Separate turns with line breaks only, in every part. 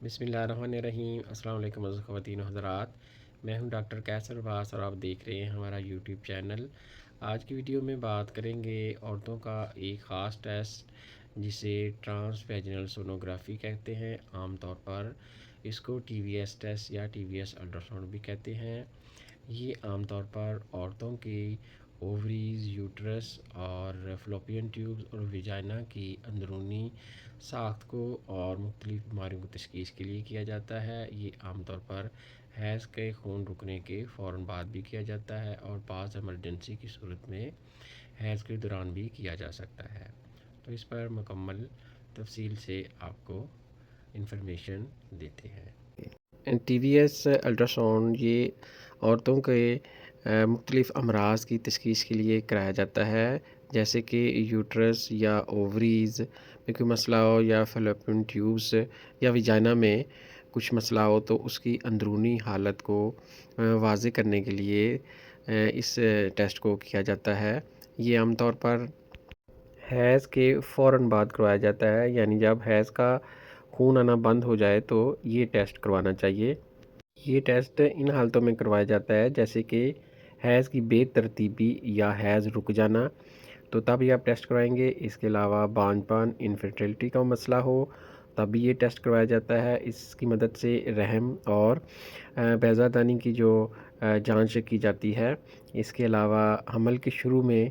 بسم اللہ الرحمن الرحیم۔ السلام علیکم عزیز خواتین و حضرات، میں ہوں ڈاکٹر کیسر عباس اور آپ دیکھ رہے ہیں ہمارا یوٹیوب چینل۔ آج کی ویڈیو میں بات کریں گے عورتوں کا ایک خاص ٹیسٹ جسے ٹرانس ویجنل سونوگرافی کہتے ہیں۔ عام طور پر اس کو ٹی وی ایس ٹیسٹ یا ٹی وی ایس الٹراساؤنڈ بھی کہتے ہیں۔ یہ عام طور پر عورتوں کی اووریز، یوٹرس اور فلوپین ٹیوبز اور ویجائنا کی اندرونی ساخت کو اور مختلف بیماریوں کو تشخیص کے لیے کیا جاتا ہے۔ یہ عام طور پر حیض کے خون رکنے کے فوراً بعد بھی کیا جاتا ہے اور بعض ایمرجنسی کی صورت میں حیض کے دوران بھی کیا جا سکتا ہے۔ تو اس پر مکمل تفصیل سے آپ کو انفارمیشن دیتے ہیں۔ ٹی وی ایس الٹراساؤنڈ یہ عورتوں کے مختلف امراض کی تشخیص کے لیے کرایا جاتا ہے، جیسے کہ یوٹرس یا اووریز میں کوئی مسئلہ ہو یا فلوپین ٹیوبس یا ویجائنا میں کچھ مسئلہ ہو تو اس کی اندرونی حالت کو واضح کرنے کے لیے اس ٹیسٹ کو کیا جاتا ہے۔ یہ عام طور پر حیض کے فوراً بعد کروایا جاتا ہے، یعنی جب حیض کا خون آنا بند ہو جائے تو یہ ٹیسٹ کروانا چاہیے۔ یہ ٹیسٹ ان حالتوں میں کروایا جاتا ہے جیسے کہ حیض کی بے ترتیبی یا حیض رک جانا، تو تب یہ آپ ٹیسٹ کروائیں گے۔ اس کے علاوہ بانجھ پن، انفرٹیلٹی کا مسئلہ ہو تب بھی یہ ٹیسٹ کروایا جاتا ہے۔ اس کی مدد سے رحم اور بیضہ دانی کی جو جانچ کی جاتی ہے۔ اس کے علاوہ حمل کے شروع میں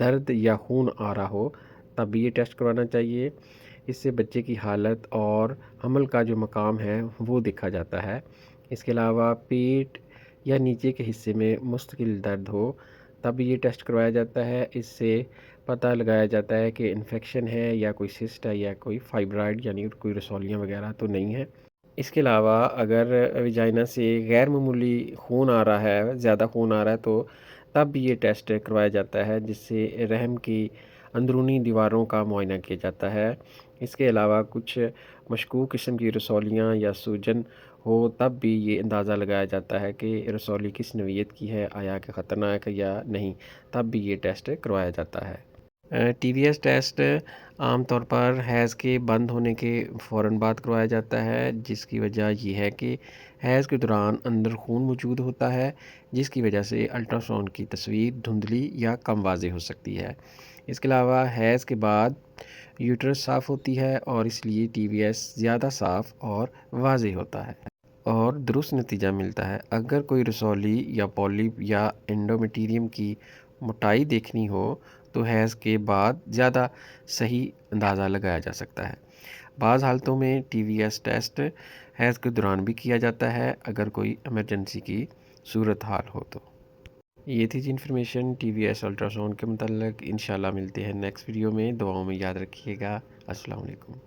درد یا خون آ رہا ہو تب بھی یہ ٹیسٹ کروانا چاہیے۔ اس سے بچے کی حالت اور حمل کا جو مقام ہے وہ دیکھا جاتا ہے۔ اس کے علاوہ پیٹ یا نیچے کے حصے میں مستقل درد ہو تب بھی یہ ٹیسٹ کروایا جاتا ہے۔ اس سے پتہ لگایا جاتا ہے کہ انفیکشن ہے یا کوئی سسٹ ہے یا کوئی فائبرائڈ یعنی کوئی رسولیاں وغیرہ تو نہیں ہے۔ اس کے علاوہ اگر ویجائنا سے غیر معمولی خون آ رہا ہے، زیادہ خون آ رہا ہے، تو تب بھی یہ ٹیسٹ کروایا جاتا ہے، جس سے رحم کی اندرونی دیواروں کا معائنہ کیا جاتا ہے۔ اس کے علاوہ کچھ مشکوک قسم کی رسولیاں یا سوجن ہو تب بھی یہ اندازہ لگایا جاتا ہے کہ رسولی کس نوعیت کی ہے، آیا کہ خطرناک ہے یا نہیں، تب بھی یہ ٹیسٹ کروایا جاتا ہے۔ ٹی وی ایس ٹیسٹ عام طور پر حیض کے بند ہونے کے فوراً بعد کروایا جاتا ہے، جس کی وجہ یہ ہے کہ حیض کے دوران اندر خون موجود ہوتا ہے، جس کی وجہ سے الٹراساؤنڈ کی تصویر دھندلی یا کم واضح ہو سکتی ہے۔ اس کے علاوہ حیض کے بعد یوٹرس صاف ہوتی ہے اور اس لیے ٹی وی ایس زیادہ صاف اور واضح ہوتا ہے اور درست نتیجہ ملتا ہے۔ اگر کوئی رسولی یا پولیپ یا انڈومیٹریم کی موٹائی دیکھنی ہو تو حیض کے بعد زیادہ صحیح اندازہ لگایا جا سکتا ہے۔ بعض حالتوں میں ٹی وی ایس ٹیسٹ حیض کے دوران بھی کیا جاتا ہے اگر کوئی ایمرجنسی کی صورتحال ہو تو۔ یہ تھی information T V S ultrasound کے متعلق۔ انشاءاللہ ملتے ہیں نیکسٹ ویڈیو میں۔ دعاؤں میں یاد رکھیے گا۔ السلام علیکم۔